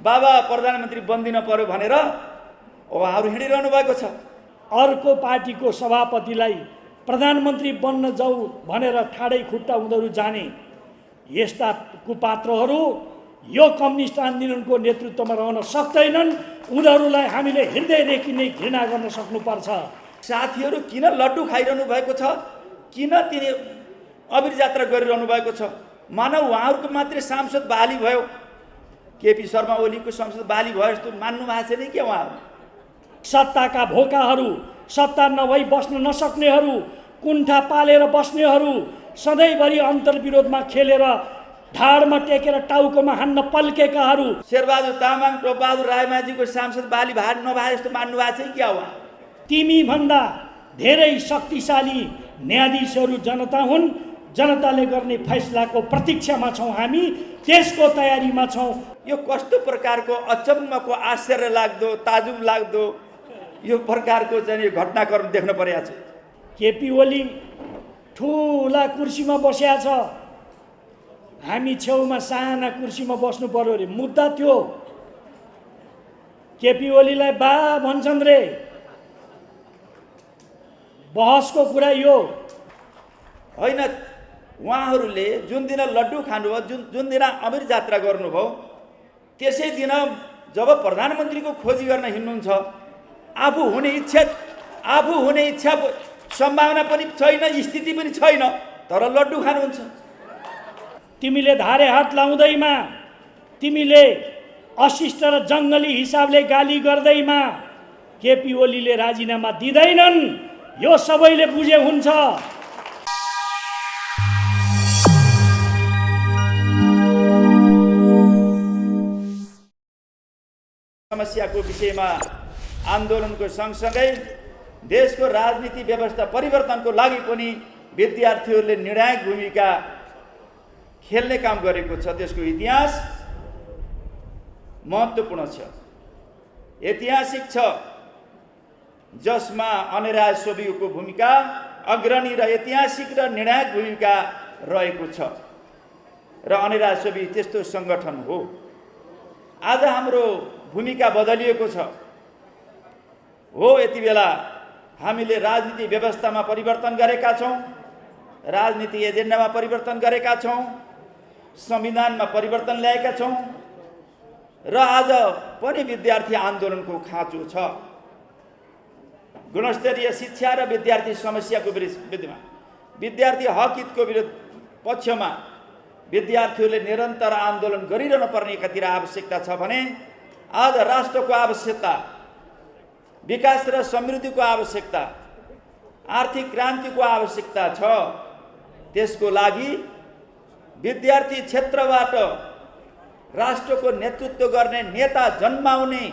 बाबा प्रधानमन्त्री बन्दिन पर्यो भनेर उहाँहरू हिँडिरहनु भएको छ। अर्को पार्टीको सभापतिलाई प्रधानमन्त्री बन्न जाऊ भनेर ठाडै खुट्टा उनीहरू जाने यस्ता कुपात्रहरू यो कम्युनिस्ट आन्दोलनको नेतृत्वमा रहन सक्दैनन्। उनीहरूलाई हामीले हृदयदेखि नै घृणा गर्न सक्नुपर्छ। साथीहरू किन लड्डु खाइरहनु भएको छ, किन तिनी अबिर यात्रा गरिरहनु भएको छ? मानव उहाँहरूको मात्रै सांसद बहाली भयो, केपी शर्मा ओलीको संसद बहाली भयो जस्तो मान्नु भएको छैन क्या उहाँहरू? सत्ताका भोकाहरू, सत्ता नभई बस्न नसक्नेहरू, कुण्ठा पालेर बस्नेहरू, सधैँभरि अन्तर्विरोधमा खेलेर ढाडमा टेकेर टाउकोमा हान्न पल्केकाहरू। शेरबहादुर तामाङ, टोपबहादुर रायमाझीको सांसद बहाली नभए जस्तो मान्नु भएको छ क्या उहाँ? तिमी भन्दा धेरै शक्तिशाली न्यायाधीशहरू जनता हुन्। जनताले गर्ने फैसलाको प्रतीक्षामा छौँ हामी, त्यसको तयारीमा छौँ। यो कस्तो प्रकारको अचम्मको, आश्चर्य लाग्दो, ताजुब लाग्दो यो प्रकारको चाहिँ घटनाक्रम देख्न परेको छ। केपी ओली ठुला कुर्सीमा बसेका छ, हामी छेउमा साना कुर्सीमा बस्नु पर्यो रे, मुद्दा त्यो। केपी ओलीलाई बा भन्छन् रे, बहसको कुरा यो होइन। उहाँहरूले जुन दिन लड्डु खानुभयो, जुन दिन अमिर यात्रा गर्नुभयो, त्यसै दिन जब प्रधानमन्त्रीको खोजी गर्न हिँड्नुहुन्छ, आफू हुने इच्छा सम्भावना पनि छैन, स्थिति पनि छैन, तर लड्डु खानुहुन्छ। तिमीले धारे हात लाउँदैमा, तिमीले अशिष्ट र जङ्गली हिसाबले गाली गर्दैमा केपी ओलीले राजीनामा दिँदैनन्, यो सबैले बुझे हुन्छ। समस्याको विषयमा आन्दोलनको सँगसँगै देशको राजनीति व्यवस्था परिवर्तनको लागि पनि विद्यार्थीहरूले निर्णायक भूमिका खेल्ने काम गरेको छ। त्यसको इतिहास महत्त्वपूर्ण छ, ऐतिहासिक छ, जसमा अनिराज सोभिको भूमिका अग्रणी र ऐतिहासिक र निर्णायक भूमिका रहेको छ। र अनिराज सोभि त्यस्तो सङ्गठन हो। आज हाम्रो भूमिका बदलिएको छ। हो, यति बेला हामीले राजनीति व्यवस्थामा परिवर्तन गरेका छौँ, राजनीति एजेन्डामा परिवर्तन गरेका छौँ, संविधानमा परिवर्तन ल्याएका छौँ र आज पनि विद्यार्थी आन्दोलनको खाँचो छ। गुणस्तरीय शिक्षा र विद्यार्थी समस्याको विरुद्धमा, विद्यार्थी हक हितको विरुद्ध पक्षमा विद्यार्थीहरूले निरन्तर आन्दोलन गरिरहनु पर्ने एकातिर आवश्यकता छ भने आज राष्ट्रको आवश्यकता, विकास र समृद्धिको आवश्यकता, आर्थिक क्रान्तिको आवश्यकता छ। त्यसको लागि विद्यार्थी क्षेत्रबाट राष्ट्रको नेतृत्व गर्ने नेता जन्माउने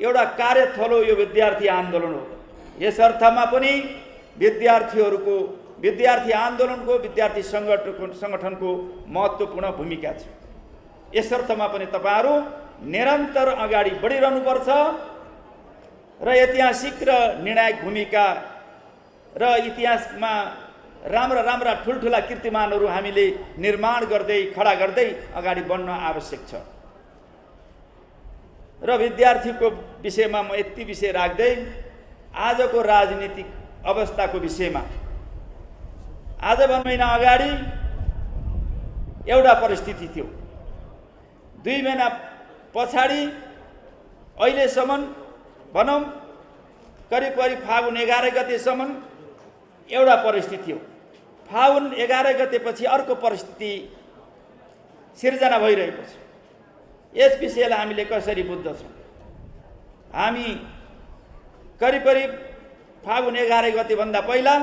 एउटा कार्यथलो यो विद्यार्थी आन्दोलन हो। यस अर्थमा पनि विद्यार्थी आन्दोलनको, विद्यार्थी सङ्गठनको महत्त्वपूर्ण भूमिका छ। यस अर्थमा पनि तपाईँहरू निरन्तर अगाडि बढिरहनुपर्छ र ऐतिहासिक र निर्णायक भूमिका र इतिहासमा राम्रा ठुल्ठुला कीर्तिमानहरू हामीले निर्माण गर्दै, खडा गर्दै अगाडि बढ्न आवश्यक छ। र विद्यार्थीको विषयमा म यति विषय राख्दै आजको राजनीतिक अवस्थाको विषयमा, आजभन्दा महिना अगाडि एउटा परिस्थिति थियो, 2 महिना पछाडि अहिलेसम्म भनौँ करिब फागुन 11 गतेसम्म एउटा परिस्थिति थियो। फागुन 11 गतेपछि अर्को परिस्थिति सिर्जना भइरहेको छ। यस विषयलाई हामीले कसरी बुझ्दछौँ? हामी करिब फागुन 11 गतेभन्दा पहिला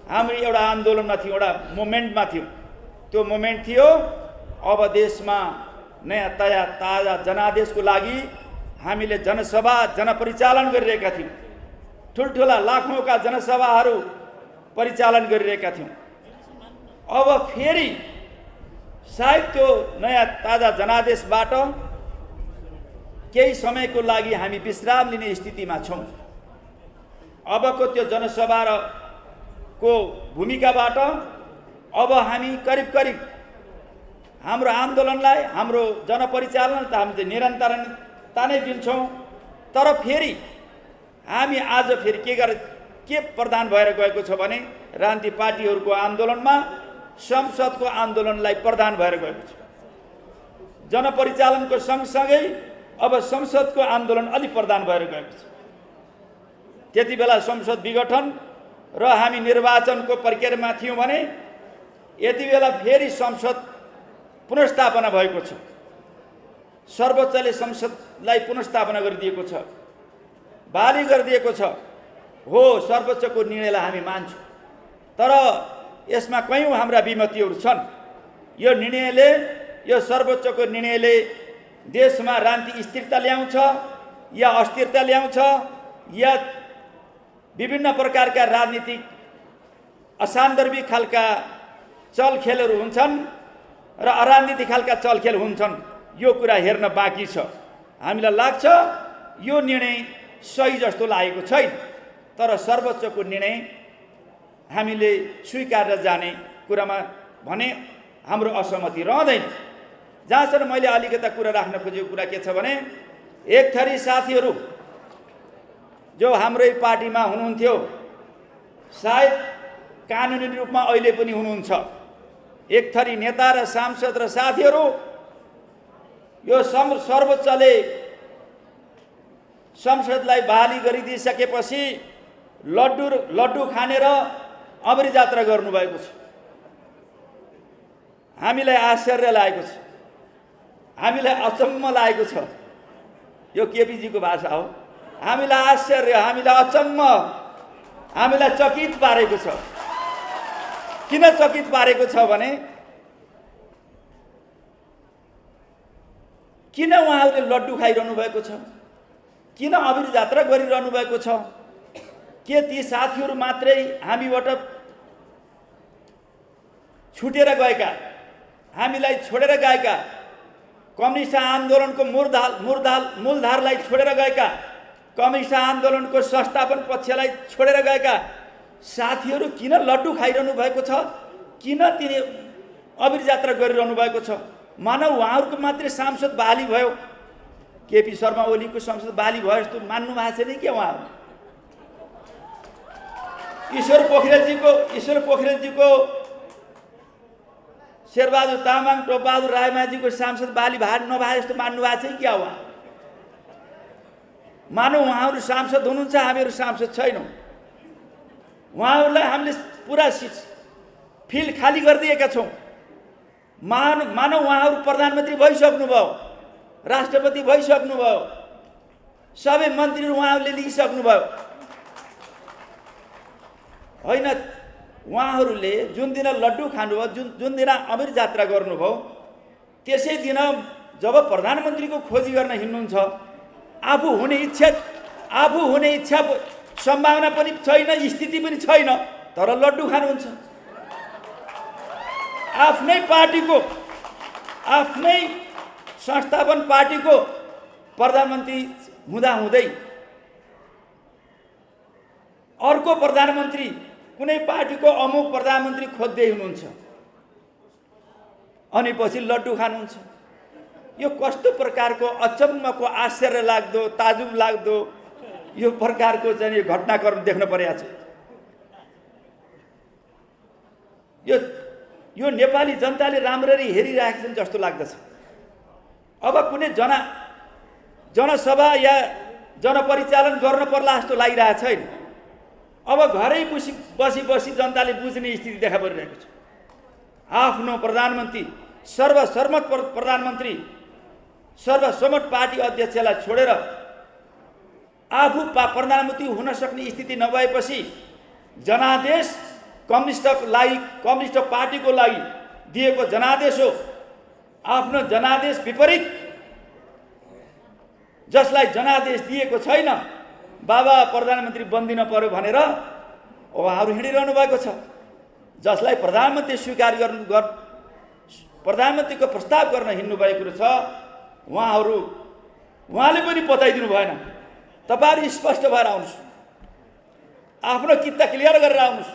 हामी एउटा आन्दोलनमा थियौँ, एउटा मोमेन्टमा थियौँ। त्यो मोमेन्ट थियो अब देशमा नयाँ ताजा जनादेशको लागि हामीले जनसभा, जनपरिचालन गरिरहेका थियौँ। ठुल्ठुला लाखौँका जनसभाहरू परिचालन गरिरहेका थियौँ। अब फेरि सायद त्यो नयाँ ताजा जनादेशबाट केही समयको लागि हामी विश्राम लिने स्थितिमा छौँ। अबको त्यो जनसभा को भूमिकाबाट अब हामी करिब हाम्रो आन्दोलनलाई, हाम्रो जनपरिचालन त हामीले निरन्तरता नै दिन्छौँ। तर फेरि हामी आज फेरि के प्रधान भएर गएको छ भने राजनीतिक पार्टीहरूको आन्दोलनमा संसदको आन्दोलनलाई प्रधान भएर गएको छ। जनपरिचालनको सँगसँगै अब संसदको आन्दोलन अलि प्रधान भएर गएको छ। त्यति बेला संसद विघटन र हामी निर्वाचनको प्रक्रियामा थियौँ भने यति बेला फेरि संसद पुनर्स्थापना भएको छ। सर्वोच्चले संसदलाई पुनर्स्थापना गरिदिएको छ, बहाली गरिदिएको छ। हो, सर्वोच्चको निर्णयलाई हामी मान्छौँ, तर यसमा कयौँ हाम्रा विमतिहरू छन्। यो निर्णयले, यो सर्वोच्चको निर्णयले देशमा राजनीतिक स्थिरता ल्याउँछ या अस्थिरता ल्याउँछ, या विभिन्न प्रकारका राजनीतिक असान्दर्भिक खालका चलखेलहरू हुन्छन् र अराजनीतिक खालका चलखेल हुन्छन्। यो कुरा हेर्न बाँकी छ। हामीलाई लाग्छ यो निर्णय सही जस्तो लागेको छैन, तर सर्वोच्चको निर्णय हामीले स्वीकारेर जाने कुरामा भने हाम्रो असहमति रहँदैन। जहाँसम्म मैले अलिकता कुरा राख्न खोजेको कुरा के छ भने, एक थरी साथीहरू जो हाम्रै पार्टीमा हुनुहुन्थ्यो, सायद कानुनी रूपमा अहिले पनि हुनुहुन्छ, एक थरी नेता र सांसद र साथीहरू यो सर्वोच्चले संसदलाई बहाली गरिदिइसकेपछि लड्डु खानेर अमरी यात्रा गर्नुभएको छ। हामीलाई आश्चर्य लागेको छ, हामीलाई अचम्म लागेको छ। यो केपीजीको भाषा हो। हामीलाई आश्चर्य, हामीलाई अचम्म, हामीलाई चकित पारेको छ। किन चकित पारेको छ भने किन उहाँहरूले लड्डु खाइरहनु भएको छ, किन अमरी यात्रा गरिरहनु भएको छ? के ती साथीहरू मात्रै हामीबाट छुटेर गएका, हामीलाई छोडेर गएका, कम्युनिस्ट आन्दोलनको मूलधारलाई छोडेर गएका, कम्युनिस्ट आन्दोलनको संस्थापन पक्षलाई छोडेर गएका साथीहरू किन लड्डु खाइरहनु भएको छ? किन तिनी अमरी यात्रा गरिरहनु भएको छ? मानव उहाँहरूको मात्रै सांसद बहाली भयो, केपी शर्मा ओलीको संसद बहाली भयो जस्तो मान्नु भएको छैन के? उहाँहरू ईश्वर पोखरेलजीको शेरबहादुर तामाङ, टोपबहादुर रायमाझीको सांसद बहाली नभए जस्तो मान्नु भएको छ क्या? उहाँ मानव उहाँहरू सांसद हुनुहुन्छ, हामीहरू सांसद छैनौँ। उहाँहरूलाई हामीले पुरा फिल्ड खाली गरिदिएका छौँ। मानव उहाँहरू प्रधानमन्त्री भइसक्नुभयो, राष्ट्रपति भइसक्नुभयो, सबै मन्त्रीहरू उहाँहरूले लिइसक्नुभयो। होइन, उहाँहरूले जुन दिन लड्डु खानुभयो, जुन दिन अमरी यात्रा गर्नुभयो, त्यसै दिन जब प्रधानमन्त्रीको खोजी गर्न हिँड्नुहुन्छ, आफू हुने इच्छा सम्भावना पनि छैन, स्थिति पनि छैन, तर लड्डु खानुहुन्छ। आफ्नै पार्टीको, आफ्नै संस्थापन पार्टीको प्रधानमन्त्री हुँदाहुँदै अर्को प्रधानमन्त्री, कुनै पार्टीको अमुक प्रधानमन्त्री खोज्दै हुनुहुन्छ, अनि पछि लड्डु खानुहुन्छ। यो कस्तो प्रकारको अचम्मको, आश्चर्य लाग्दो, ताजुब लाग्दो यो प्रकारको चाहिँ घटनाक्रम देख्न परेको छ। यो नेपाली जनताले राम्ररी हेरिरहेको छन् जस्तो लाग्दछ। अब कुनै जनसभा या जनपरिचालन गर्न पर्ला जस्तो लागिरहेको छैन। अब घरै बसी जनताले बुझ्ने स्थिति देखा परिरहेको छ। आफ्नो प्रधानमन्त्री, सर्वसम्मत प्रधानमन्त्री, सर्वसम्मत पार्टी अध्यक्षलाई छोडेर आफू प्रधानमन्त्री हुन सक्ने स्थिति नभएपछि जनादेश कम्युनिस्ट पार्टीको लागि दिएको जनादेश हो। आफ्नो जनादेश विपरीत, जसलाई जनादेश दिएको छैन, बाबा प्रधानमन्त्री बन्दिन पर्यो भनेर उहाँहरू हिँडिरहनु भएको छ। जसलाई प्रधानमन्त्री स्वीकार प्रधानमन्त्रीको प्रस्ताव गर्न हिँड्नु भएको छ, उहाँले पनि बताइदिनु भएन। तपाईहरु स्पष्ट भएर आउनुहोस्, आफ्नो किता क्लियर गरेर आउनुहोस्।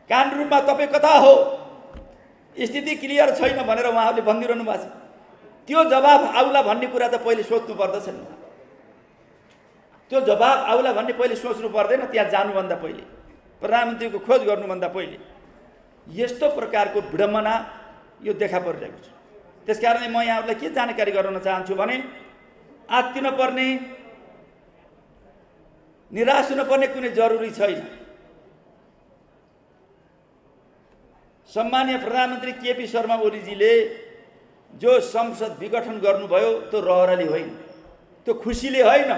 कानुन रूपमा तपाईँ कता हो? स्थिति क्लियर छैन भनेर उहाँहरूले भनिदिइरहनु भएको छ। त्यो जवाब आउला भन्ने कुरा त पहिले सोच्नु पर्दछ नि। त्यो जवाब आउला भन्ने पहिले सोच्नु पर्दैन, त्यहाँ जानुभन्दा पहिले, प्रधानमन्त्रीको खोज गर्नुभन्दा पहिले। यस्तो प्रकारको विडम्बना यो देखा परिरहेको छ। त्यसकारणले म यहाँहरूलाई के जानकारी गराउन चाहन्छु भने आत्तिन पर्ने, निराश हुनुपर्ने कुनै जरुरी छैन। सम्मानीय प्रधानमन्त्री केपी शर्मा ओलीजीले जो संसद विघटन गर्नुभयो त्यो रहरले होइन, त्यो खुसीले होइन।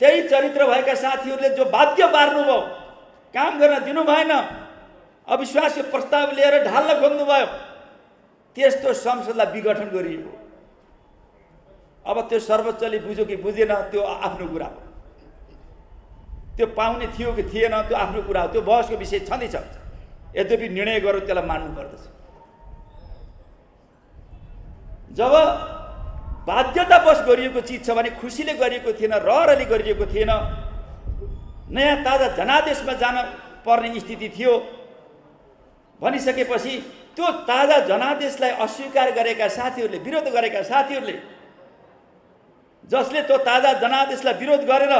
त्यही चरित्र भएका साथीहरूले जो बाध्य पार्नुभयो, काम गर्न दिनु भएन, अविश्वासको प्रस्ताव लिएर ढाल्न खोज्नुभयो, त्यस्तो संसदलाई विघटन गरिएको। अब त्यो सर्वोच्चले बुझ्यो कि बुझेन त्यो आफ्नो कुरा हो। त्यो पाउने थियो कि थिएन त्यो आफ्नो कुरा हो, त्यो बहसको विषय छँदैछ। यद्यपि निर्णय गर्यो त्यसलाई मान्नु पर्दछ। जब बाध्यतावश गरिएको चिज छ भने खुसीले गरिएको थिएन, रहरले गरिएको थिएन, नयाँ ताजा जनादेशमा जान पर्ने स्थिति थियो भनिसकेपछि त्यो ताजा जनादेशलाई अस्वीकार गरेका साथीहरूले, विरोध गरेका साथीहरूले, जसले त्यो ताजा जनादेशलाई विरोध गरेर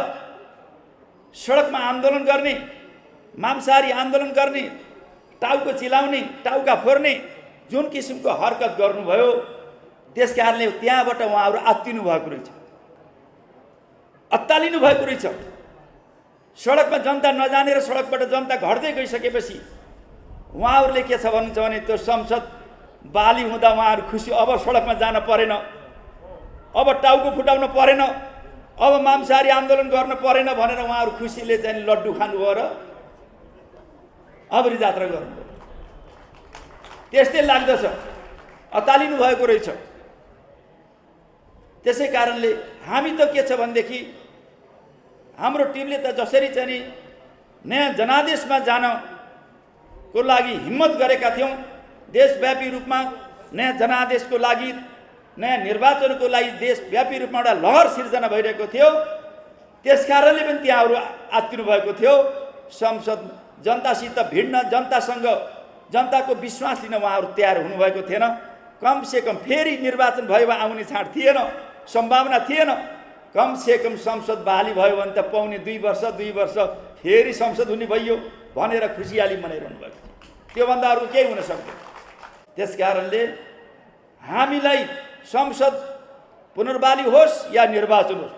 सडकमा आन्दोलन गर्ने, मांसाहारी आन्दोलन गर्ने, टाउको चिलाउने, टाउका फोर्ने जुन किसिमको हरकत गर्नुभयो, त्यस कारणले त्यहाँबाट उहाँहरू आत्तिनु भएको रहेछ, अत्तालिनु भएको रहेछ। सडकमा जनता नजानेर सडकबाट जनता घट्दै गइसकेपछि उहाँहरूले के छ भन्नुहुन्छ भने त्यो संसद बाली हुँदा उहाँहरू खुसी, अब सडकमा जान परेन, अब टाउको फुटाउन परेन, अब मांसाहारी आन्दोलन गर्न परेन भनेर उहाँहरू खुसीले चाहिँ लड्डु खानुभयो र अबरी जात्रा गर्नुभयो। त्यस्तै लाग्दछ, अतालिनु भएको रहेछ। त्यसै कारणले हामी त के छ भनेदेखि हाम्रो टिमले त जसरी चाहिँ नयाँ जनादेशमा जानको लागि हिम्मत गरेका थियौँ, देशव्यापी रूपमा नयाँ जनादेशको लागि, नयाँ निर्वाचनको लागि देशव्यापी रूपमा एउटा लहर सिर्जना भइरहेको थियो। त्यस कारणले पनि त्यहाँहरू आत्तिनु भएको थियो। संसद जनतासित भिड्न, जनतासँग जनताको विश्वास लिन उहाँहरू तयार हुनुभएको थिएन। कमसेकम फेरि निर्वाचन भयो भने आउने छाँट थिएन, सम्भावना थिएन। कमसेकम संसद बहाली भयो भने त पाउने 2 वर्ष फेरि संसद हुने भइयो भनेर खुसियाली मनाइरहनु भएको थियो। त्योभन्दा अरू केही हुन सक्दैन। त्यस कारणले हामीलाई संसद पुनर्बहाली होस् या निर्वाचन होस्,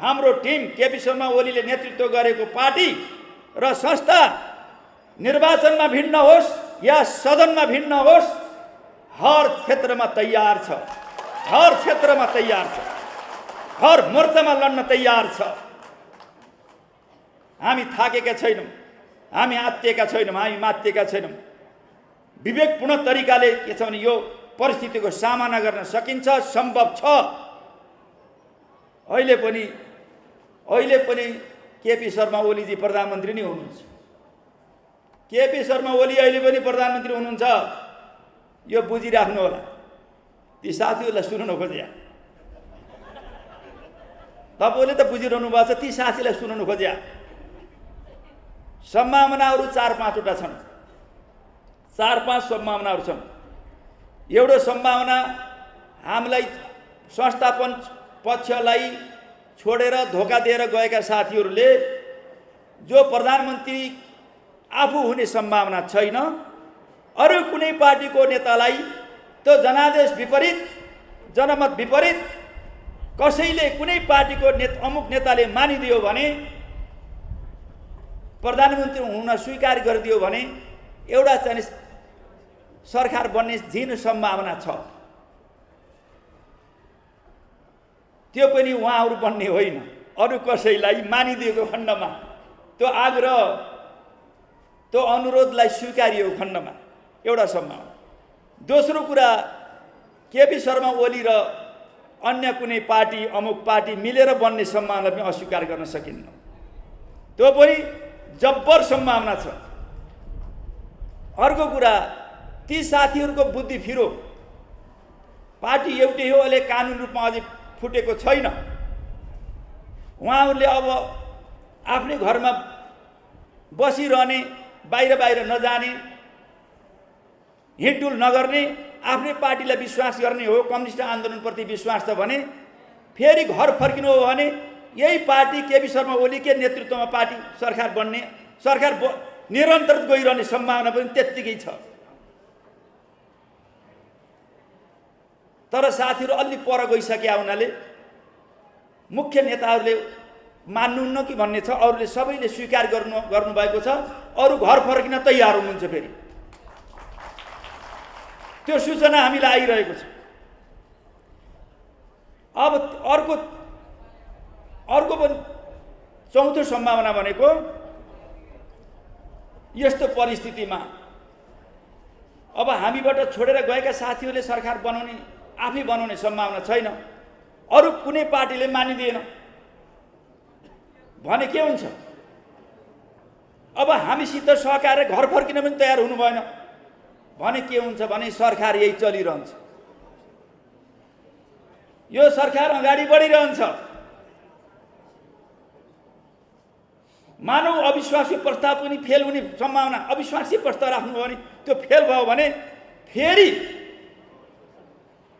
हाम्रो टिम केपी शर्मा ओलीले नेतृत्व गरेको पार्टी र संस्था निर्वाचनमा भिड्न होस् या सदनमा भिड्न होस्, हर क्षेत्रमा तयार छ, हर क्षेत्रमा तयार छ, हर मोर्चामा लड्न तयार छ। हामी थाकेका छैनौँ, हामी आत्तिएका छैनौँ, हामी मात्तिएका छैनौँ। विवेकपूर्ण तरिकाले के छ भने यो परिस्थितिको सामना गर्न सकिन्छ, सम्भव छ। अहिले पनि केपी शर्मा ओलीजी प्रधानमन्त्री नै हुनुहुन्छ। केपी शर्मा ओली अहिले पनि प्रधानमन्त्री हुनुहुन्छ, यो बुझिराख्नु होला। ती साथीहरूलाई सुनाउन खोजे, तपाईँले त बुझिरहनु भएको छ, ती साथीलाई सुनाउनु खोजे। सम्भावनाहरू 4-5वटा छन्, 4-5 सम्भावनाहरू छन्। एउटा सम्भावना हामीलाई संस्थापन पक्षलाई छोडेर धोका दिएर गएका साथीहरूले जो प्रधानमन्त्री आफू हुने सम्भावना छैन, अरू कुनै पार्टीको नेतालाई त्यो जनादेश विपरीत, जनमत विपरीत कसैले कुनै पार्टीको अमुक नेताले मानिदियो भने, प्रधानमन्त्री हुन स्वीकार गरिदियो भने एउटा चाहिँ सरकार बन्ने झिन सम्भावना छ। त्यो पनि उहाँहरू बन्ने होइन, अरू कसैलाई मानिदिएको खण्डमा, त्यो आग्रह, त्यो अनुरोधलाई स्वीकारियो खण्डमा एउटा सम्भावना। दोस्रो कुरा, केपी शर्मा ओली र अन्य कुनै पार्टी, अमुक पार्टी मिलेर बन्ने सम्भावना पनि अस्वीकार गर्न सकिन्न, त्यो पनि जब्बर सम्भावना छ। अर्को कुरा, ती साथीहरूको बुद्धि फिरो, पार्टी एउटै हो, अहिले कानुन रूपमा अझै फुटेको छैन। उहाँहरूले अब आफ्नै घरमा बसिरहने, बाहिर बाहिर नजाने, हिँडडुल नगर्ने, आफ्नै पार्टीलाई विश्वास गर्ने हो, कम्युनिस्ट आन्दोलनप्रति विश्वास छ भने फेरि घर फर्किनु हो भने यही पार्टी केपी शर्मा ओलीकै नेतृत्वमा पार्टी सरकार बन्ने, सरकार निरन्तर गइरहने सम्भावना पनि त्यत्तिकै छ। तर साथीहरू अलि पर गइसकेका हुनाले मुख्य नेताहरूले मान्नुहुन्न कि भन्ने छ, अरूले सबैले स्वीकार गर्नुभएको छ, अरू घर फर्किन तयार हुनुहुन्छ। फेरि त्यो सूचना हामीलाई आइरहेको छ। अब अर्को पनि चौथो सम्भावना भनेको यस्तो परिस्थितिमा अब हामीबाट छोडेर गएका साथीहरूले सरकार बनाउने, आफै बनाउने सम्भावना छैन, अरू कुनै पार्टीले मानिदिएन भने के हुन्छ? अब हामीसित सहकार्य घर फर्किन पनि तयार हुनु भएन भने के हुन्छ भने सरकार यही चलिरहन्छ। यो सरकार अगाडि बढिरहन्छ। मानव अविश्वासी प्रस्ताव पनि फेल हुने सम्भावना, अविश्वासी प्रस्ताव राख्नु भने त्यो फेल भयो भने फेरि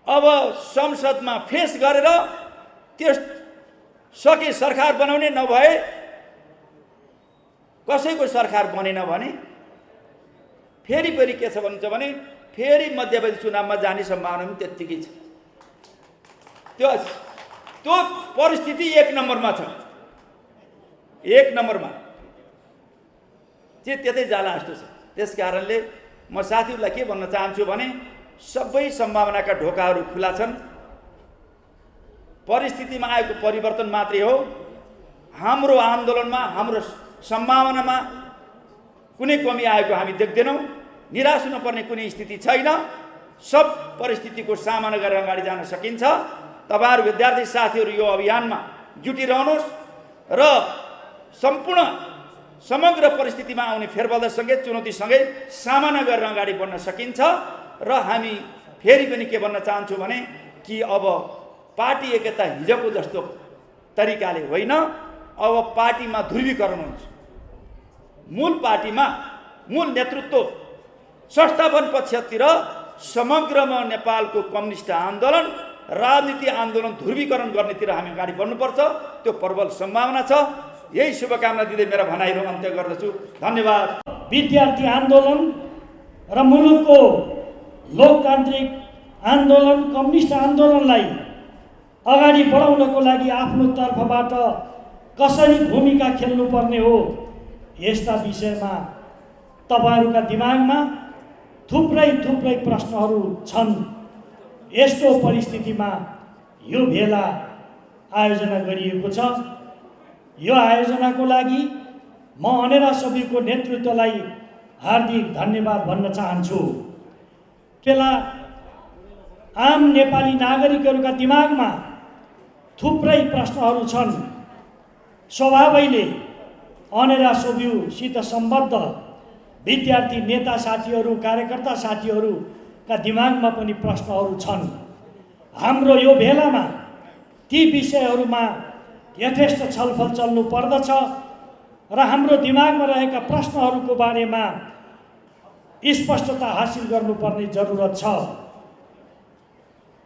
अब संसदमा फेस गरेर त्यस सके सरकार बनाउने, नभए कसैको सरकार बनेन भने फेरि के छ भन्छ भने फेरि मध्यवर्ती चुनावमा जाने सम्भावना पनि त्यत्तिकै छ। त्यो परिस्थिति एक नम्बरमा छ। एक नम्बरमा चाहिँ त्यतै जाला जस्तो छ। त्यस कारणले म साथीहरूलाई के भन्न चाहन्छु भने सबै सम्भावनाका ढोकाहरू खुला छन्। परिस्थितिमा आएको परिवर्तन मात्रै हो। हाम्रो आन्दोलनमा, हाम्रो सम्भावनामा कुनै कमी आएको हामी देख्दैनौँ। निराश हुनुपर्ने कुनै स्थिति छैन। सब परिस्थितिको सामना गरेर अगाडि जान सकिन्छ। तपाईहरु विद्यार्थी साथीहरू यो अभियानमा जुटिरहनुहोस् र सम्पूर्ण समग्र परिस्थितिमा आउने फेरबदलसँगै चुनौतीसँगै सामना गरेर अगाडि बढ्न सकिन्छ। र हामी फेरि पनि के भन्न चाहन्छु भने कि अब पार्टी एकता हिजोको जस्तो तरिकाले होइन, अब पार्टीमा ध्रुवीकरण हुन्छ। मूल पार्टीमा, मूल नेतृत्व संस्थापन पक्षतिर समग्रमा नेपालको कम्युनिस्ट आन्दोलन, राजनीति आन्दोलन ध्रुवीकरण गर्नेतिर हामी अगाडि बढ्नुपर्छ। त्यो प्रबल सम्भावना छ। यही शुभकामना दिँदै मेरा भनाइहरू अन्त्य गर्दछु। धन्यवाद। विद्यार्थी आन्दोलन र मुलुकको लोकतान्त्रिक आन्दोलन, कम्युनिस्ट आन्दोलनलाई अगाडि बढाउनको लागि आफ्नो तर्फबाट कसरी भूमिका खेल्नुपर्ने हो, यस्ता विषयमा तपाईहरुका दिमागमा थुप्रै प्रश्नहरू छन्। यस्तो परिस्थितिमा यो भेला आयोजना गरिएको छ। यो आयोजनाको लागि म अनेरा सबैको नेतृत्वलाई हार्दिक धन्यवाद भन्न चाहन्छु। बेला आम नेपाली नागरिकहरूका दिमागमा थुप्रै प्रश्नहरू छन्। स्वभावैले अनेरा सोभियुसित सम्बद्ध विद्यार्थी नेता साथीहरू, कार्यकर्ता साथीहरूका दिमागमा पनि प्रश्नहरू छन्। हाम्रो यो भेलामा ती विषयहरूमा यथेष्ट छलफल चल्नु पर्दछ र हाम्रो दिमागमा रहेका प्रश्नहरूको बारेमा स्पष्टता हासिल गर्नुपर्ने जरुरत छ।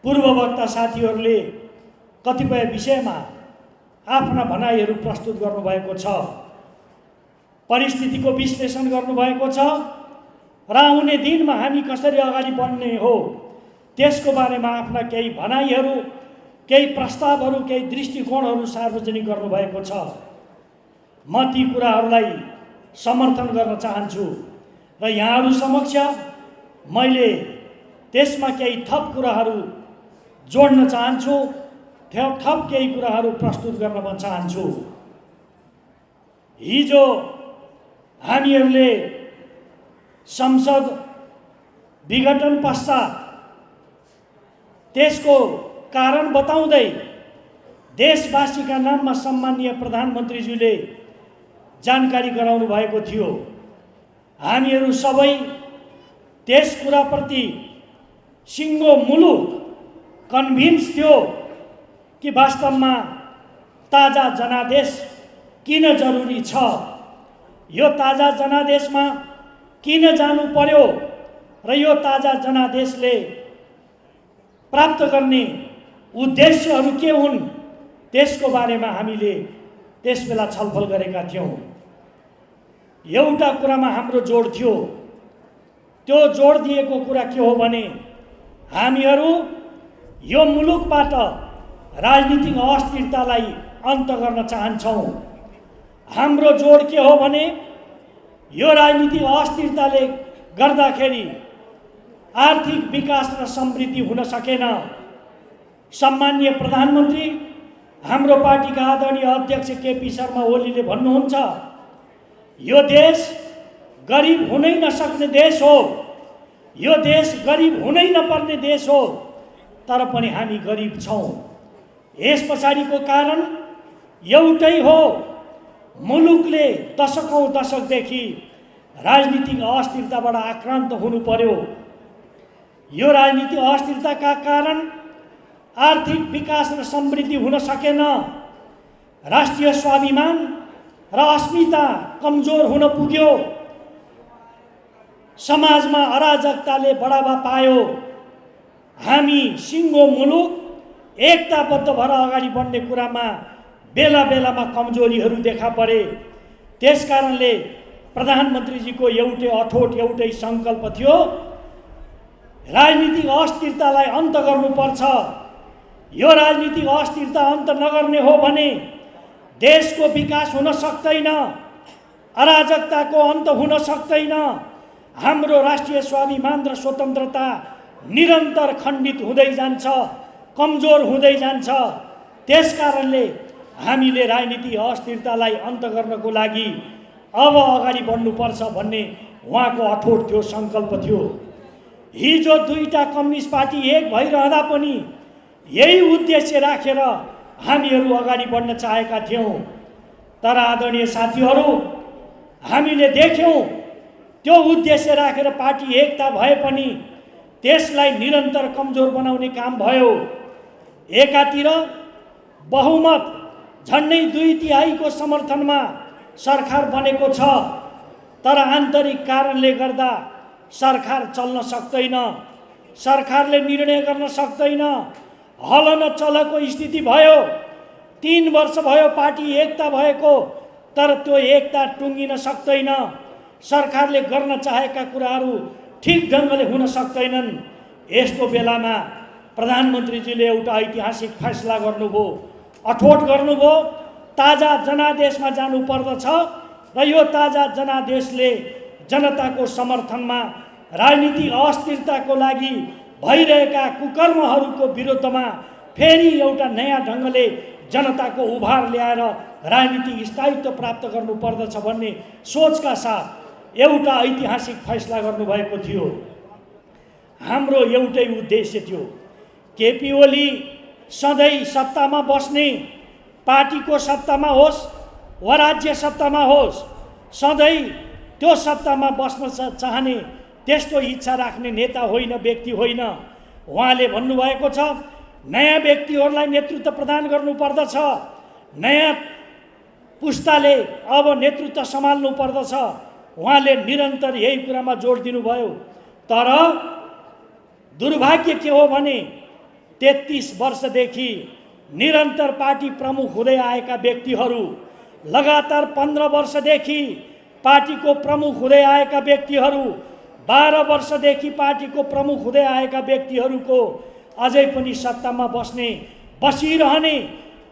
पूर्ववक्ता साथीहरूले कतिपय विषयमा आफ्ना भनाइहरू प्रस्तुत गर्नुभएको छ, परिस्थितिको विश्लेषण गर्नुभएको छ र आउने दिनमा हामी कसरी अगाडि बढ्ने हो त्यसको बारेमा आफ्ना केही भनाइहरू, केही प्रस्तावहरू, केही दृष्टिकोणहरू सार्वजनिक गर्नुभएको छ। म ती कुराहरूलाई समर्थन गर्न चाहन्छु र यहाँहरू समक्ष मैले त्यसमा केही थप कुराहरू जोड्न चाहन्छु, थप केही कुराहरू प्रस्तुत गर्न म चाहन्छु। हिजो हामीहरूले संसद विघटन पश्चात त्यसको कारण बताउँदै देशवासीका नाममा सम्माननीय प्रधानमन्त्रीज्यूले जानकारी गराउनु भएको थियो। हामीहरू सबै त्यस कुराप्रति सिङ्गो मुलुक कन्भिन्स थियो कि वास्तवमा ताजा जनादेश किन जरुरी छ। यो ताजा जनादेशमा किन जानु पर्यो र यो ताजा जनादेशले प्राप्त गर्ने उद्देश्यहरू के हुन् त्यसको बारेमा हामीले त्यसबेला छलफल गरेका थियौँ। एउटा कुरामा हाम्रो जोड थियो। त्यो जोड दिएको कुरा के हो भने हामीहरू यो मुलुकबाट राजनीतिक अस्थिरतालाई अन्त गर्न चाहन्छौँ। हाम्रो जोड के हो भने यो राजनीतिक अस्थिरताले गर्दाखेरि आर्थिक विकास र समृद्धि हुन सकेन। सम्माननीय प्रधानमन्त्री हाम्रो पार्टीका आदरणीय अध्यक्ष केपी शर्मा ओलीले भन्नुहुन्छ यो देश गरिब हुनै नसक्ने देश हो, यो देश गरिब हुनै नपर्ने देश हो, तर पनि हामी गरिब छौँ। यस पछाडिको कारण एउटै हो, मुलुकले दशकौँ दशकदेखि राजनीतिक अस्थिरताबाट आक्रान्त हुनु पर्यो। यो राजनीतिक अस्थिरताका कारण आर्थिक विकास र समृद्धि हुन सकेन। राष्ट्रिय स्वाभिमान र अस्मिता कमजोर हुन पुग्यो। समाजमा अराजकताले बढावा पायो। हामी सिङ्गो मुलुक एकताबद्ध भएर अगाडि बढ्ने कुरामा बेला बेलामा कमजोरीहरू देखा परे। त्यसकारणले प्रधानमन्त्रीजीको एउटै अठोट एउटै सङ्कल्प थियो, राजनीतिक अस्थिरतालाई अन्त गर्नुपर्छ। यो राजनीतिक अस्थिरता अन्त नगर्ने हो भने देशको विकास हुन सक्दैन, अराजकताको अन्त हुन सक्दैन। हाम्रो राष्ट्रिय स्वाभिमान र स्वतन्त्रता निरन्तर खण्डित हुँदै जान्छ, कमजोर हुँदै जान्छ। त्यसकारणले हामीले राजनीतिक अस्थिरतालाई अन्त गर्नको लागि अब अगाडि बढ्नुपर्छ भन्ने उहाँको अठोट थियो, सङ्कल्प थियो। हिजो दुईटा कम्युनिस्ट पार्टी एक भइरहँदा पनि यही उद्देश्य राखेर हामीहरू अगाडि बढ्न चाहेका थियौँ। तर आदरणीय साथीहरू, हामीले देख्यौँ त्यो उद्देश्य राखेर पार्टी एकता भए पनि त्यसलाई निरन्तर कमजोर बनाउने काम भयो। एकातिर बहुमत झन्डै 2/3 समर्थनमा सरकार बनेको छ, तर आन्तरिक कारणले गर्दा सरकार चल्न सक्दैन, सरकारले निर्णय गर्न सक्दैन, हल न चलको स्थिति भयो। 3 वर्ष भयो पार्टी एकता भएको, तर त्यो एकता टुङ्गिन सक्दैन। सरकारले गर्न चाहेका कुराहरू ठिक ढङ्गले हुन सक्दैनन्। यस्तो बेलामा प्रधानमन्त्रीजीले एउटा ऐतिहासिक फैसला गर्नुभयो, अठोट गर्नुभयो, ताजा जनादेशमा जानु पर्दछ र यो ताजा जनादेशले जनताको समर्थनमा राजनीतिक अस्थिरताको लागि भइरहेका कुकर्महरूको विरुद्धमा फेरि एउटा नयाँ ढङ्गले जनताको उभार ल्याएर राजनीतिक स्थायित्व प्राप्त गर्नुपर्दछ भन्ने सोचका साथ एउटा ऐतिहासिक फैसला गर्नुभएको थियो। हाम्रो एउटै उद्देश्य थियो, केपी ओली सधैँ सत्तामा बस्ने, पार्टीको सत्तामा होस् वा राज्य सत्तामा होस्, सधैँ त्यो सत्तामा बस्न चाहने त्यस्तो इच्छा राख्ने नेता होइन, व्यक्ति होइन। उहाँले भन्नुभएको छ नयाँ व्यक्तिहरूलाई नेतृत्व प्रदान गर्नुपर्दछ, नयाँ पुस्ताले अब नेतृत्व सम्हाल्नु पर्दछ। उहाँले निरन्तर यही कुरामा जोड दिनुभयो। तर दुर्भाग्य के हो भने 33 वर्षदेखि निरन्तर पार्टी प्रमुख हुँदै आएका व्यक्तिहरू, लगातार 15 वर्षदेखि पार्टीको प्रमुख हुँदै आएका व्यक्तिहरू, 12 वर्षदेखि पार्टीको प्रमुख हुँदै आएका व्यक्तिहरूको अझै पनि सत्तामा बसिरहने,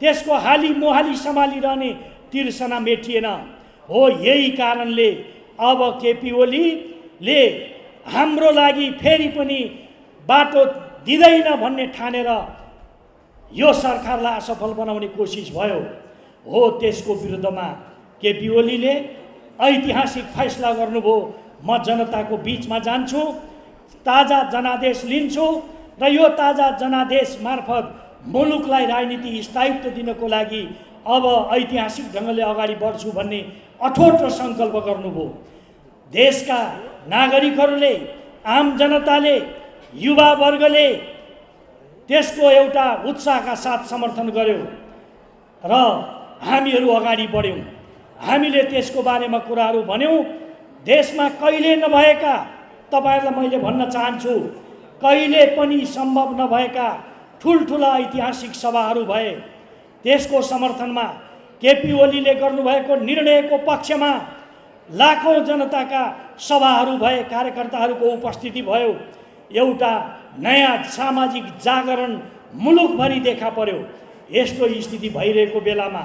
त्यसको हाली मोहाली सम्हालिरहने तिर्सना मेटिएन हो। यही कारणले अब केपी ओलीले हाम्रो लागि फेरि पनि बाटो दिँदैन भन्ने ठानेर यो सरकारलाई असफल बनाउने कोसिस भयो हो। त्यसको विरुद्धमा केपी ओलीले ऐतिहासिक फैसला गर्नुभयो, म जनताको बिचमा जान्छु, ताजा जनादेश लिन्छु र यो ताजा जनादेश मार्फत मुलुकलाई राजनीतिक स्थायित्व दिनको लागि अब ऐतिहासिक ढङ्गले अगाडि बढ्छु भन्ने अठोट र सङ्कल्प गर्नुभयो। देशका नागरिकहरूले, आम जनताले, युवा वर्गले त्यसको एउटा उत्साहका साथ समर्थन गर्यो र हामीहरू अगाडि बढ्यौँ। हामीले त्यसको बारेमा कुराहरू भन्यौँ। देशमा कहिले नभएका, तपाईँहरूलाई मैले भन्न चाहन्छु, कहिले पनि सम्भव नभएका ठुल्ठुला ऐतिहासिक सभाहरू भए। त्यसको समर्थनमा केपी ओलीले गर्नुभएको निर्णयको पक्षमा लाखौँ जनताका सभाहरू भए, कार्यकर्ताहरूको उपस्थिति भयो। एउटा नयाँ सामाजिक जागरण मुलुकभरि देखा पर्यो। यस्तो स्थिति भइरहेको बेलामा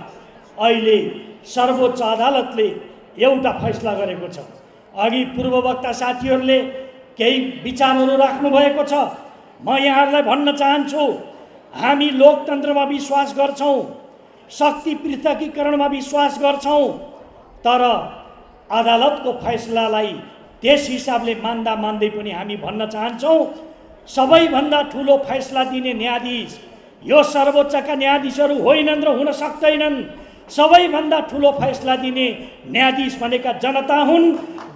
अहिले सर्वोच्च अदालतले एउटा फैसला गरेको छ। अघि पूर्ववक्ता साथीहरूले केही विचारहरू राख्नुभएको छ। म यहाँहरूलाई भन्न चाहन्छु, हामी लोकतन्त्रमा विश्वास गर्छौँ, शक्ति पृथकीकरणमा विश्वास गर्छौँ, तर अदालतको फैसलालाई त्यस हिसाबले मान्दा मान्दै पनि हामी भन्न चाहन्छौँ, सबैभन्दा ठुलो फैसला दिने न्यायाधीश यो सर्वोच्चका न्यायाधीशहरू होइनन् र हुन सक्दैनन्। सबैभन्दा ठुलो फैसला दिने न्यायाधीश भनेका जनता हुन्।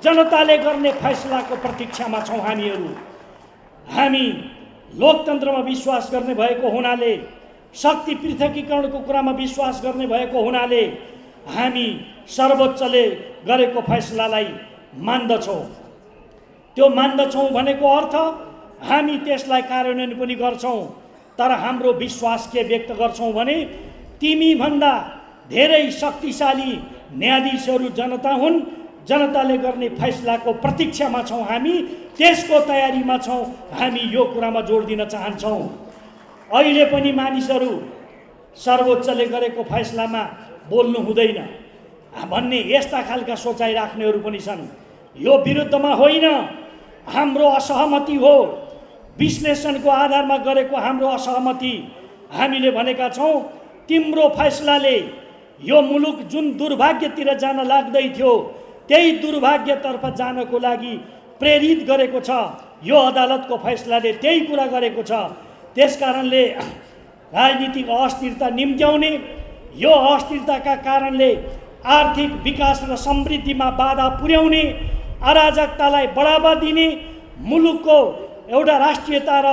जनताले गर्ने फैसलाको प्रतीक्षामा छौँ हामीहरू। हामी लोकतन्त्रमा विश्वास गर्ने भएको हुनाले, शक्ति पृथकीकरणको कुरामा विश्वास गर्ने भएको हुनाले हामी सर्वोच्चले गरेको फैसलालाई मान्दछौँ। त्यो मान्दछौँ भनेको अर्थ हामी त्यसलाई कार्यान्वयन पनि गर्छौँ। तर हाम्रो विश्वास के व्यक्त गर्छौँ भने तिमीभन्दा धेरै शक्तिशाली न्यायाधीशहरू जनता हुन्। जनताले गर्ने फैसलाको प्रतीक्षामा छौँ हामी, त्यसको तयारीमा छौँ। हामी यो कुरामा जोड दिन चाहन्छौँ। अहिले पनि मानिसहरू सर्वोच्चले गरेको फैसलामा बोल्नु हुँदैन भन्ने यस्ता खालका सोचाइ राख्नेहरू पनि छन्। यो विरुद्धमा होइन, हाम्रो असहमति हो। विश्लेषणको आधारमा गरेको हाम्रो असहमति। हामीले भनेका छौँ, तिम्रो फैसलाले यो मुलुक जुन दुर्भाग्यतिर जान लाग्दै थियो त्यही दुर्भाग्यतर्फ जानको लागि प्रेरित गरेको छ। यो अदालतको फैसलाले त्यही कुरा गरेको छ। त्यसकारणले राजनीतिक अस्थिरता निम्त्याउने, यो अस्थिरताका कारणले आर्थिक विकास र समृद्धिमा बाधा पुर्याउने, अराजकतालाई बढावा दिने, मुलुकको एउटा राष्ट्रियता र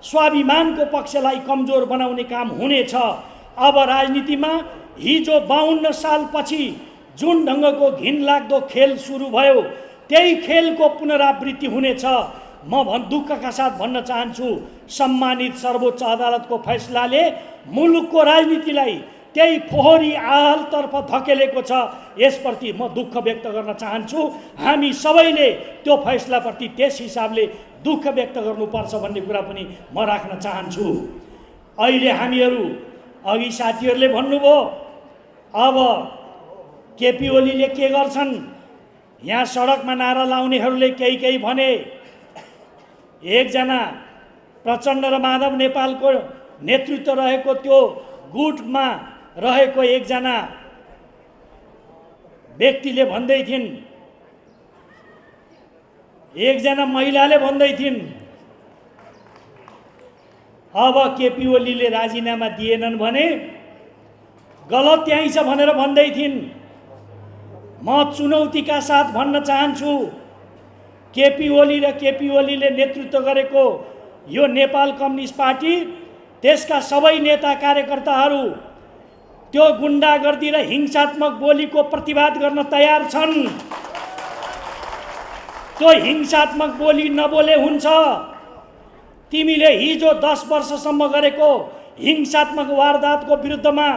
स्वाभिमानको पक्षलाई कमजोर बनाउने काम हुनेछ। अब राजनीतिमा हिजो 52 सालपछि जुन ढङ्गको घिनलाग्दो खेल सुरु भयो त्यही खेलको पुनरावृत्ति हुनेछ। म दुःखका साथ भन्न चाहन्छु, सम्मानित सर्वोच्च अदालतको फैसलाले मुलुकको राजनीतिलाई त्यही फोहोरी आहलतर्फ धकेलेको छ। यसप्रति म दुःख व्यक्त गर्न चाहन्छु। हामी सबैले त्यो फैसलाप्रति त्यस हिसाबले दुःख व्यक्त गर्नुपर्छ भन्ने कुरा पनि म राख्न चाहन्छु। अहिले हामीहरू, अघि साथीहरूले भन्नुभयो, अब केपी ओलीले के गर्छन्? यहाँ सडकमा नारा लाउनेहरूले केही भने। एकजना प्रचण्ड र माधव नेपालको नेतृत्व रहेको त्यो गुटमा रहेको एकजना व्यक्तिले भन्दै थिइन्, एकजना महिलाले भन्दै थिइन्, अब केपी ओलीले राजीनामा दिएनन् भने गलत त्यहीँ छ भनेर भन्दै थिइन्। म चुनौतीका साथ भन्न चाहन्छु, केपी ओली र केपी ओलीले नेतृत्व गरेको यो नेपाल कम्युनिस्ट पार्टी, त्यसका सबै नेता कार्यकर्ताहरू त्यो गुण्डागर्दी र हिंसात्मक बोलीको प्रतिवाद गर्न तयार छन्। त्यो हिंसात्मक बोली नबोले हुन्छ। तिमीले हिजो 10 वर्षसम्म गरेको हिंसात्मक वारदातको विरुद्धमा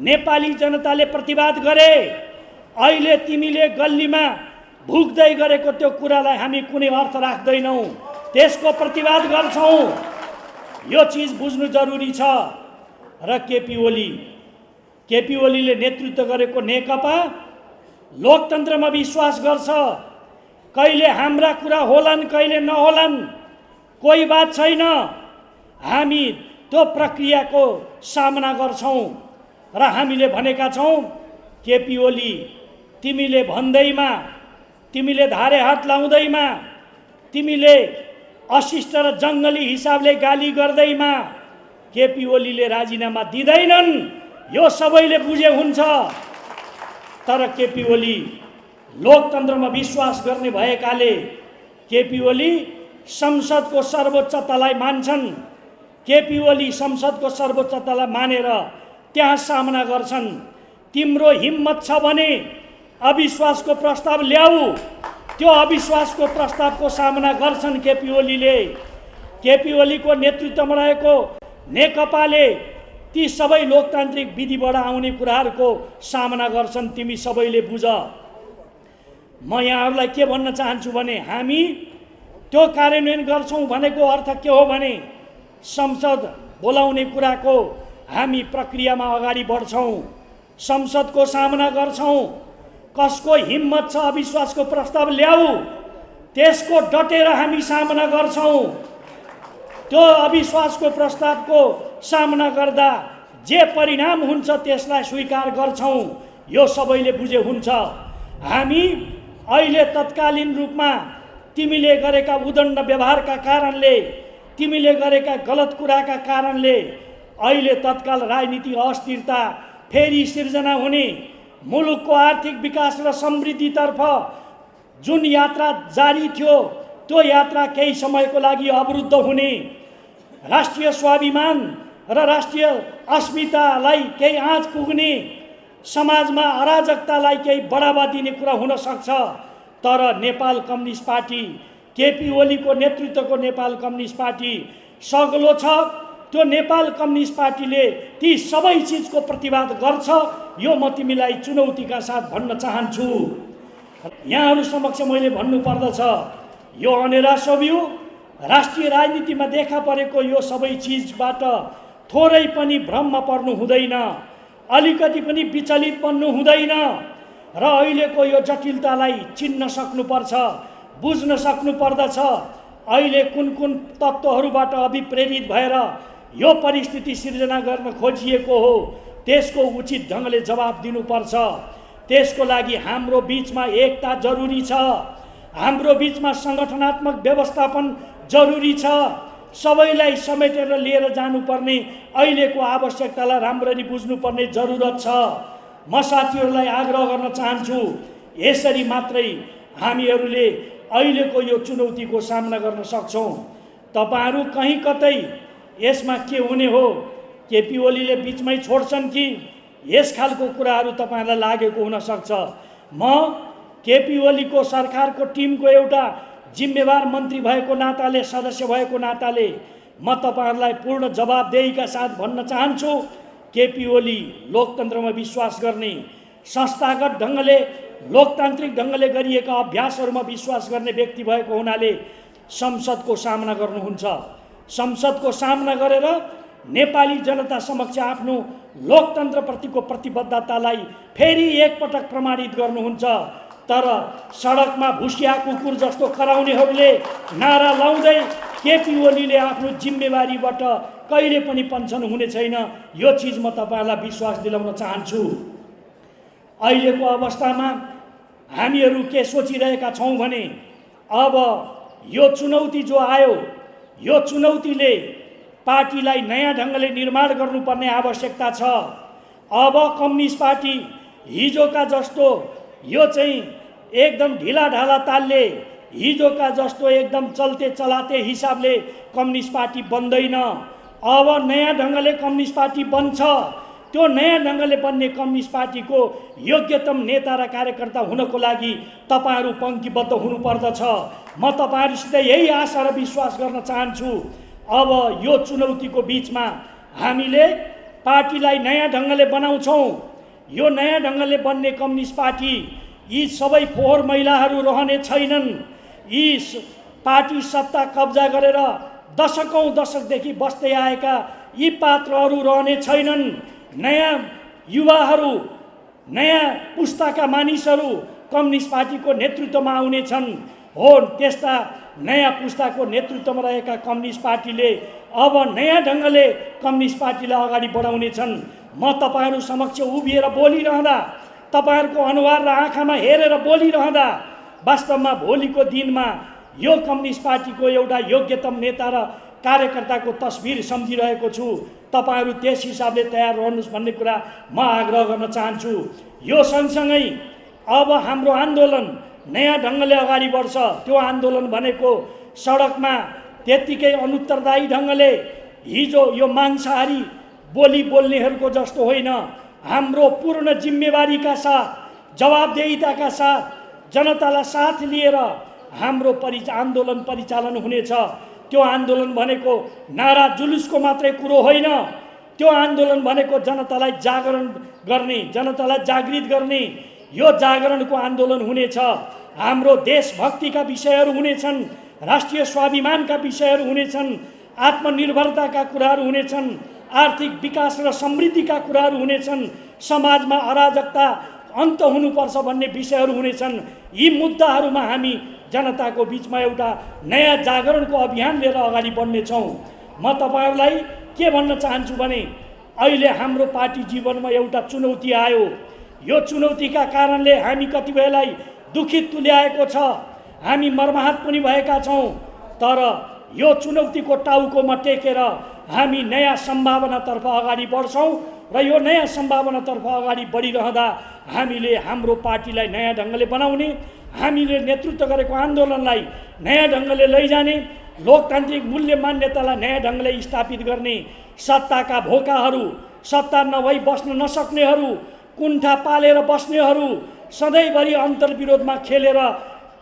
नेपाली जनताले प्रतिवाद गरे। अहिले तिमीले गल्लीमा भुक्दै गरेको त्यो कुरालाई हामी कुनै अर्थ राख्दैनौँ, त्यसको प्रतिवाद गर्छौँ। यो चिज बुझ्नु जरुरी छ। र केपी ओलीले नेतृत्व गरेको नेकपा लोकतन्त्रमा विश्वास गर्छ। कहिले हाम्रा कुरा होलान्, कहिले नहोलान्, कोही बात छैन। हामी त्यो प्रक्रियाको सामना गर्छौँ र हामीले भनेका छौँ, केपी ओली तिमीले भन्दैमा, तिमीले धारे हात लाउँदैमा, तिमीले अशिष्ट र जङ्गली हिसाबले गाली गर्दैमा केपी ओलीले राजीनामा दिँदैनन्। यो सबैले बुझे हुन्छ। तर केपी ओली लोकतन्त्रमा विश्वास गर्ने भएकाले केपी ओली संसदको सर्वोच्चतालाई मान्छन्। केपी ओली संसदको सर्वोच्चतालाई मानेर त्यहाँ सामना गर्छन्। तिम्रो हिम्मत छ भने अविश्वासको प्रस्ताव ल्याऊ, त्यो अविश्वासको प्रस्तावको सामना गर्छन् केपी ओलीले। केपी ओलीको नेतृत्वमा रहेको नेकपाले ती सबै लोकतान्त्रिक विधिबाट आउने कुराहरूको सामना गर्छन्। तिमी सबैले बुझ। म यहाँहरूलाई के भन्न चाहन्छु भने हामी त्यो कार्यान्वयन गर्छौँ भनेको अर्थ के हो भने संसद बोलाउने कुराको हामी प्रक्रियामा अगाडि बढ्छौँ, संसदको सामना गर्छौँ। कसको हिम्मत छ अविश्वासको प्रस्ताव ल्याऊ, त्यसको डटेर हामी सामना गर्छौँ। त्यो अविश्वासको प्रस्तावको सामना गर्दा जे परिणाम हुन्छ त्यसलाई स्वीकार गर्छौँ। यो सबैले बुझे हुन्छ। हामी अहिले तत्कालीन रूपमा तिमीले गरेका उदण्ड व्यवहारका कारणले, तिमीले गरेका गलत कुराका कारणले अहिले तत्काल राजनीतिक अस्थिरता फेरि सिर्जना हुने, मुलुकको आर्थिक विकास र समृद्धितर्फ जुन यात्रा जारी थियो त्यो यात्रा केही समयको लागि अवरुद्ध हुने, राष्ट्रिय स्वाभिमान र राष्ट्रिय अस्मितालाई केही आँच पुग्ने, समाजमा अराजकतालाई केही बढावा दिने कुरा हुन सक्छ। तर नेपाल कम्युनिस्ट पार्टी, केपी ओलीको नेतृत्वको नेपाल कम्युनिस्ट पार्टी सग्लो छ। त्यो नेपाल कम्युनिस्ट पार्टीले ती सबै चिजको प्रतिवाद गर्छ। यो म तिमीलाई चुनौतीका साथ भन्न चाहन्छु। यहाँहरू समक्ष मैले भन्नुपर्दछ, यो अनेरा सोभियो राष्ट्रिय राजनीतिमा देखा परेको यो सबै चिजबाट थोरै पनि भ्रममा पर्नु हुँदैन, अलिकति पनि विचलित बन्नु हुँदैन र अहिलेको यो जटिलतालाई चिन्न सक्नुपर्छ, बुझ्न सक्नुपर्दछ। अहिले कुन कुन तत्त्वहरूबाट अभिप्रेरित भएर यो परिस्थिति सिर्जना गर्न खोजिएको हो त्यसको उचित ढङ्गले जवाब दिनुपर्छ। त्यसको लागि हाम्रो बिचमा एकता जरुरी छ, हाम्रो बिचमा सङ्गठनात्मक व्यवस्थापन जरुरी छ। सबैलाई समेटेर लिएर जानुपर्ने अहिलेको आवश्यकतालाई राम्ररी बुझ्नुपर्ने जरुरत छ। म साथीहरूलाई आग्रह गर्न चाहन्छु, यसरी मात्रै हामीहरूले अहिलेको यो चुनौतीको सामना गर्न सक्छौँ। तपाईँहरू कहीँ कतै यसमा के हुने हो, केपी ओलीले बिचमै छोड्छन् कि, यस खालको कुराहरू तपाईँहरूलाई लागेको हुनसक्छ। म केपी ओलीको सरकारको टिमको एउटा जिम्मेवार मन्त्री भएको नाताले, सदस्य भएको नाताले म तपाईँहरूलाई पूर्ण जवाबदेहीका साथ भन्न चाहन्छु, केपी ओली लोकतन्त्रमा विश्वास गर्ने, संस्थागत ढङ्गले लोकतान्त्रिक ढङ्गले गरिएका अभ्यासहरूमा विश्वास गर्ने व्यक्ति भएको हुनाले संसदको सामना गर्नुहुन्छ। संसदको सामना गरेर नेपाली जनता समक्ष आफ्नो लोकतन्त्रप्रतिको प्रतिबद्धतालाई फेरि एकपटक प्रमाणित गर्नुहुन्छ। तर सडकमा भुसिया कुकुर जस्तो कराउनेहरूले नारा लाउँदै केपी ओलीले आफ्नो जिम्मेवारीबाट कहिले पनि पन्छन् हुने छैन। यो चिज म तपाईँहरूलाई विश्वास दिलाउन चाहन्छु। अहिलेको अवस्थामा हामीहरू के सोचिरहेका छौँ भने अब यो चुनौती जो आयो, यो चुनौतीले पार्टीलाई नयाँ ढङ्गले निर्माण गर्नुपर्ने आवश्यकता छ। अब कम्युनिस्ट पार्टी हिजोका जस्तो यो चाहिँ एकदम ढिलाढाला तालले, हिजोका जस्तो एकदम चल्ते चलाते हिसाबले कम्युनिस्ट पार्टी बन्दैन। अब नयाँ ढङ्गले कम्युनिस्ट पार्टी बन्छ। त्यो नयाँ ढङ्गले बन्ने कम्युनिस्ट पार्टीको योग्यतम नेता र कार्यकर्ता हुनको लागि तपाईँहरू पङ्क्तिबद्ध हुनुपर्दछ। म तपाईँहरूसित यही आशा र विश्वास गर्न चाहन्छु। अब यो चुनौतीको बिचमा हामीले पार्टीलाई नयाँ ढङ्गले बनाउँछौँ। यो नयाँ ढङ्गले बन्ने कम्युनिस्ट पार्टी यी सबै फोहोर महिलाहरू रहने छैनन्। यी पार्टी सत्ता कब्जा गरेर दशकदेखि बस्दै आएका यी पात्रहरू रहने छैनन्। नयाँ युवाहरू, नयाँ पुस्ताका मानिसहरू कम्युनिस्ट पार्टीको नेतृत्वमा आउनेछन्। हो, त्यस्ता नयाँ पुस्ताको नेतृत्वमा रहेका कम्युनिस्ट पार्टीले अब नयाँ ढङ्गले कम्युनिस्ट पार्टीलाई अगाडि बढाउनेछन्। म तपाईँहरू समक्ष उभिएर बोलिरहँदा, तपाईँहरूको अनुहार र आँखामा हेरेर बोलिरहँदा वास्तवमा भोलिको दिनमा यो कम्युनिस्ट पार्टीको एउटा योग्यतम नेता र कार्यकर्ताको तस्बिर सम्झिरहेको छु। तपाईँहरू त्यस हिसाबले तयार रहनुहोस् भन्ने कुरा म आग्रह गर्न चाहन्छु। यो सँगसँगै अब हाम्रो आन्दोलन नयाँ ढङ्गले अगाडि बढ्छ। त्यो आन्दोलन भनेको सडकमा त्यत्तिकै अनुत्तरदायी ढङ्गले हिजो यो मांसाहारी बोली बोल्नेहरूको जस्तो होइन, हाम्रो पूर्ण जिम्मेवारीका साथ, जवाबदेहिताका साथ जनतालाई साथ लिएर हाम्रो आन्दोलन परिचालन हुनेछ। त्यो आन्दोलन भनेको नारा जुलुसको मात्रै कुरो होइन। त्यो आन्दोलन भनेको जनतालाई जागरण गर्ने, जनतालाई जागृत गर्ने, यो जागरणको आन्दोलन हुनेछ। हाम्रो देशभक्तिका विषयहरू हुनेछन्, राष्ट्रिय स्वाभिमानका विषयहरू हुनेछन्, आत्मनिर्भरताका कुराहरू हुनेछन्, आर्थिक विकास र समृद्धिका कुराहरू हुनेछन्, समाजमा अराजकता अन्त हुनुपर्छ भन्ने विषयहरू हुनेछन्। यी मुद्दाहरूमा हामी जनताको बिचमा एउटा नयाँ जागरणको अभियान लिएर अगाडि बढ्नेछौँ। म तपाईँहरूलाई के भन्न चाहन्छु भने अहिले हाम्रो पार्टी जीवनमा एउटा चुनौती आयो। यो चुनौतीका कारणले हामी कति बेलाई दुखित तुल्याएको छ, हामी मर्माहत पनि भएका छौँ। तर यो चुनौतीको टाउकोमा टेकेर हामी नयाँ सम्भावनातर्फ अगाडि बढ्छौँ र यो नयाँ सम्भावनातर्फ अगाडि बढिरहँदा हामीले हाम्रो पार्टीलाई नयाँ ढङ्गले बनाउने, हामीले नेतृत्व गरेको आन्दोलनलाई नयाँ ढङ्गले लैजाने, लोकतान्त्रिक मूल्य मान्यतालाई नयाँ ढङ्गले स्थापित गर्ने, सत्ताका भोकाहरू, सत्ता नभई बस्न नसक्नेहरू, कुण्ठा पालेर बस्नेहरू, सधैँभरि अन्तर्विरोधमा खेलेर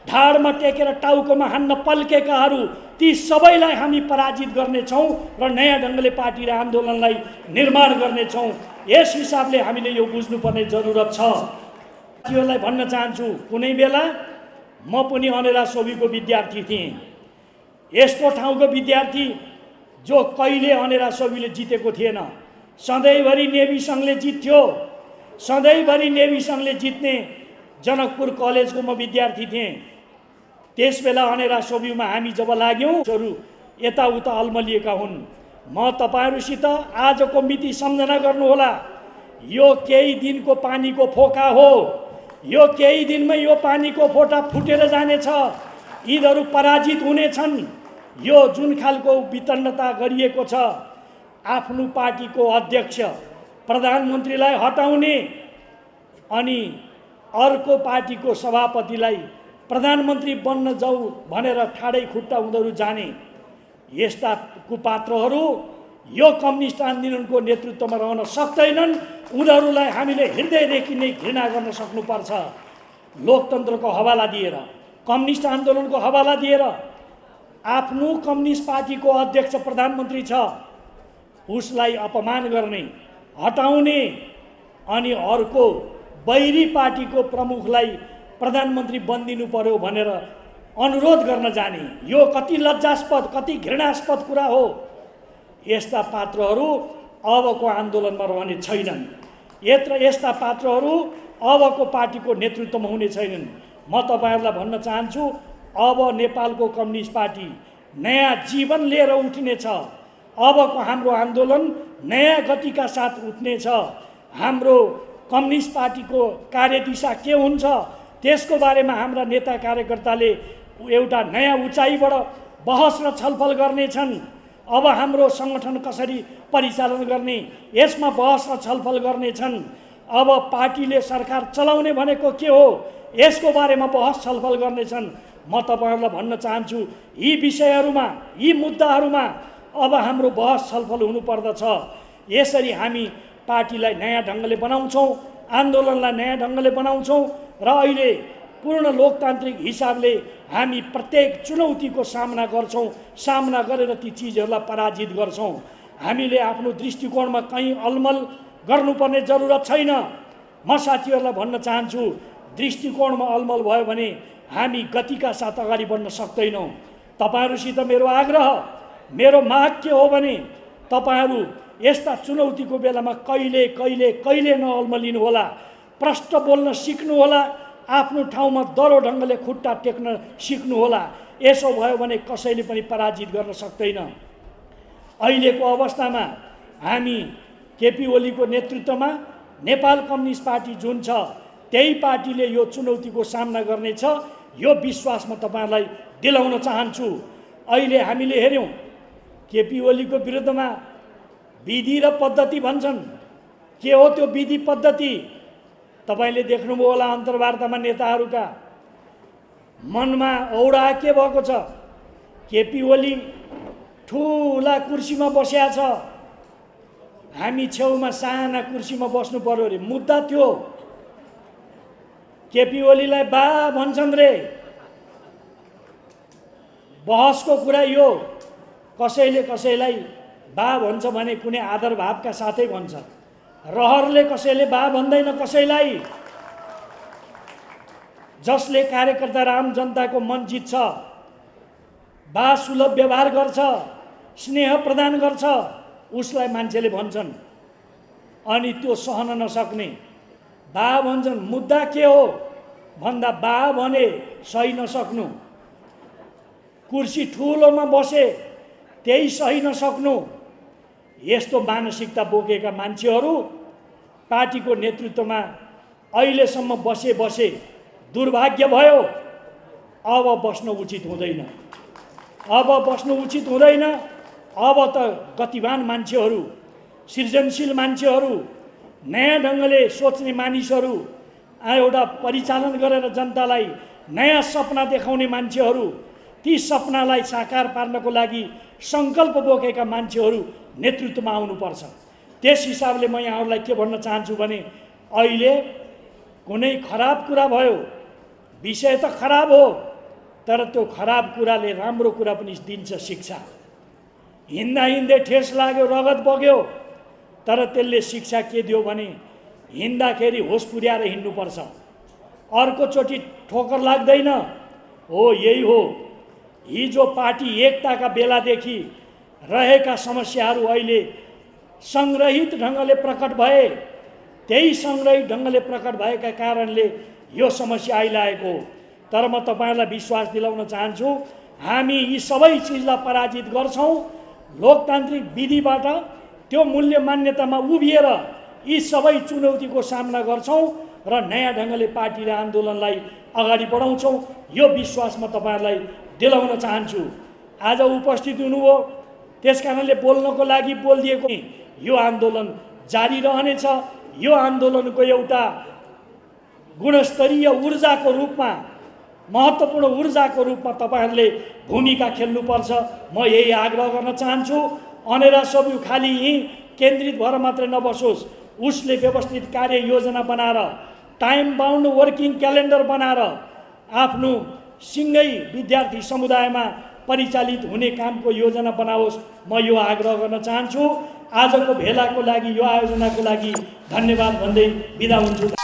ढाडमा टेकेर टाउकोमा हान्न पल्केकाहरू, ती सबैलाई हामी पराजित गर्नेछौँ र नयाँ ढङ्गले पार्टी र आन्दोलनलाई निर्माण गर्नेछौँ। यस हिसाबले हामीले यो बुझ्नुपर्ने जरुरत छ। साथीहरूलाई भन्न चाहन्छु, कुनै बेला म पनि अनेरा सोबीको विद्यार्थी थिएँ। यस्तो ठाउँको विद्यार्थी जो कहिले अनेरा सोबीले जितेको थिएन। सधैँभरि नेभी सङ्घले जित्थ्यो, सधैँभरि नेभी सङ्घले जित्ने जनकपुर कलेजको म विद्यार्थी थिएँ। त्यसबेला अनेरा सोबीमा हामी जब लाग्यौँ यताउता अल्मलिएका हुन्। म तपाईँहरूसित आजको मिति सम्झना गर्नुहोला। यो केही दिनको पानीको फोका हो, यो केही दिनमै यो पानीको फोटा फुटेर जानेछ, यिनीहरू पराजित हुनेछन्। यो जुन खालको वितन्नता गरिएको छ, आफ्नो पार्टीको अध्यक्ष प्रधानमन्त्रीलाई हटाउने अनि अर्को पार्टीको सभापतिलाई प्रधानमन्त्री बन्न जाऊ भनेर ठाडै खुट्टा उनीहरू जाने, यस्ता कुपात्रहरू यो कम्युनिस्ट आन्दोलनको नेतृत्वमा रहन सक्दैनन्। उनीहरूलाई हामीले हृदयदेखि नै घृणा गर्न सक्नुपर्छ। लोकतन्त्रको हवाला दिएर, कम्युनिस्ट आन्दोलनको हवाला दिएर आफ्नो कम्युनिस्ट पार्टीको अध्यक्ष प्रधानमन्त्री छ, उसलाई अपमान गर्ने, हटाउने अनि अर्को बैरी पार्टीको प्रमुखलाई प्रधानमन्त्री बनिदिनु पर्यो भनेर अनुरोध गर्न जाने, यो कति लज्जास्पद, कति घृणास्पद कुरा हो। यस्ता पात्रहरू अबको आन्दोलनमा रहने छैनन्। यस्ता पात्रहरू अबको पार्टीको नेतृत्वमा हुने छैनन्। म तपाईँहरूलाई भन्न चाहन्छु, अब नेपालको कम्युनिस्ट पार्टी नयाँ जीवन लिएर उठ्नेछ। अबको हाम्रो आन्दोलन नयाँ गतिका साथ उठ्नेछ। हाम्रो कम्युनिस्ट पार्टीको कार्यदिशा के हुन्छ त्यसको बारेमा हाम्रा नेता कार्यकर्ताले एउटा नयाँ उचाइबाट बहस र छलफल गर्नेछन्। अब हाम्रो सङ्गठन कसरी परिचालन गर्ने यसमा बहस र छलफल गर्नेछन्। अब पार्टीले सरकार चलाउने भनेको के हो यसको बारेमा बहस छलफल गर्नेछन्। म तपाईँहरूलाई भन्न चाहन्छु, यी विषयहरूमा, यी मुद्दाहरूमा अब हाम्रो बहस छलफल हुनुपर्दछ। यसरी हामी पार्टीलाई नयाँ ढङ्गले बनाउँछौँ, आन्दोलनलाई नयाँ ढङ्गले बनाउँछौँ र अहिले पूर्ण लोकतान्त्रिक हिसाबले हामी प्रत्येक चुनौतीको सामना गर्छौँ। सामना गरेर ती चिजहरूलाई पराजित गर्छौँ। हामीले आफ्नो दृष्टिकोणमा कहीँ अलमल गर्नुपर्ने जरुरत छैन। म साथीहरूलाई भन्न चाहन्छु, दृष्टिकोणमा अलमल भयो भने हामी गतिका साथ अगाडि बढ्न सक्दैनौँ। तपाईँहरूसित मेरो आग्रह, मेरो माग के हो भने तपाईँहरू यस्ता चुनौतीको बेलामा कहिले कहिले कहिले नअल्मलिनु होला, प्रष्ट बोल्न सिक्नु होला, आफ्नो ठाउँमा दरो ढङ्गले खुट्टा टेक्न सिक्नु होला। यसो भयो भने कसैले पनि पराजित गर्न सक्दैन। अहिलेको अवस्थामा हामी केपी ओलीको नेतृत्वमा नेपाल कम्युनिस्ट पार्टी जुन छ त्यही पार्टीले यो चुनौतीको सामना गर्नेछ, यो विश्वास म तपाईँहरूलाई दिलाउन चाहन्छु। अहिले हामीले हेऱ्यौँ केपी ओलीको विरुद्धमा विधि र पद्धति भन्छन्। के हो त्यो विधि पद्धति? तपाईँले देख्नुभयो होला अन्तर्वार्तामा नेताहरूका मनमा औडा के भएको छ। केपी ओली ठुला कुर्सीमा बसेका छ, हामी छेउमा साना कुर्सीमा बस्नु पर्यो अरे। मुद्दा त्यो केपी ओलीलाई बा भन्छन् रे। बहसको कुरा यो, कसैले कसैलाई बा भन्छ भने कुनै आदर भावका साथै भन्छ। रहरले कसैले बा भन्दैन कसैलाई। जसले कार्यकर्ता र आम जनताको मन जित्छ, बा सुलभ व्यवहार गर्छ, स्नेह प्रदान गर्छ, उसलाई मान्छेले भन्छन्। अनि त्यो सहन नसक्ने बा भन्छन्। मुद्दा के हो भन्दा बा भने सही नसक्नु, कुर्सी ठुलोमा बसे त्यही सही नसक्नु, यस्तो मानसिकता बोकेका मान्छेहरू पार्टीको नेतृत्वमा अहिलेसम्म बसे दुर्भाग्य भयो। अब बस्न उचित हुँदैन, अब बस्नु उचित हुँदैन। अब त गतिवान मान्छेहरू, सृजनशील मान्छेहरू, नयाँ ढङ्गले सोच्ने मानिसहरू, एउटा परिचालन गरेर जनतालाई नयाँ सपना देखाउने मान्छेहरू, ती सपनालाई साकार पार्नको लागि सङ्कल्प बोकेका मान्छेहरू नेतृत्वमा आउनुपर्छ। त्यस हिसाबले म यहाँहरूलाई के भन्न चाहन्छु भने अहिले कुनै खराब कुरा भयो, विषय त खराब हो, तर त्यो खराब कुराले राम्रो कुरा पनि दिन्छ शिक्षा। हिँड्दै ठेस लाग्यो, रगत बग्यो, तर त्यसले शिक्षा के दियो भने हिँड्दाखेरि होस पुर्याएर हिँड्नुपर्छ, अर्कोचोटि ठोकर लाग्दैन। हो, यही हो। हिजो पार्टी एकताका बेलादेखि रहेका समस्याहरू अहिले सङ्ग्रहित ढङ्गले प्रकट भए। त्यही सङ्ग्रहित ढङ्गले प्रकट भएका कारणले यो समस्या आइरहेको हो। तर म तपाईँहरूलाई विश्वास दिलाउन चाहन्छु, हामी यी सबै चिजलाई पराजित गर्छौँ। लोकतान्त्रिक विधिबाट त्यो मूल्य मान्यतामा उभिएर यी सबै चुनौतीको सामना गर्छौँ र नयाँ ढङ्गले पार्टी र आन्दोलनलाई अगाडि बढाउँछौँ। यो विश्वास म तपाईँहरूलाई दिलाउन चाहन्छु। आज उपस्थित हुनुभयो, त्यस कारणले बोल्नको लागि बोलिदिएको। यो आन्दोलन जारी रहनेछ। यो आन्दोलनको एउटा गुणस्तरीय ऊर्जाको रूपमा, महत्त्वपूर्ण ऊर्जाको रूपमा तपाईँहरूले भूमिका खेल्नुपर्छ। म यही आग्रह गर्न चाहन्छु। अनेरा सबु खालि यहीँ केन्द्रित भएर मात्रै नबसोस्, उसले व्यवस्थित कार्य योजना बनाएर, टाइम बााउन्ड वर्किङ क्यालेन्डर बनाएर आफ्नो सिँगै विद्यार्थी समुदायमा परिचालित हुने कामको योजना बनाओस्। म यो आग्रह गर्न चाहन्छु। आजको भेलाको लागि, यो आयोजनाको लागि धन्यवाद भन्दै बिदा हुन्छु।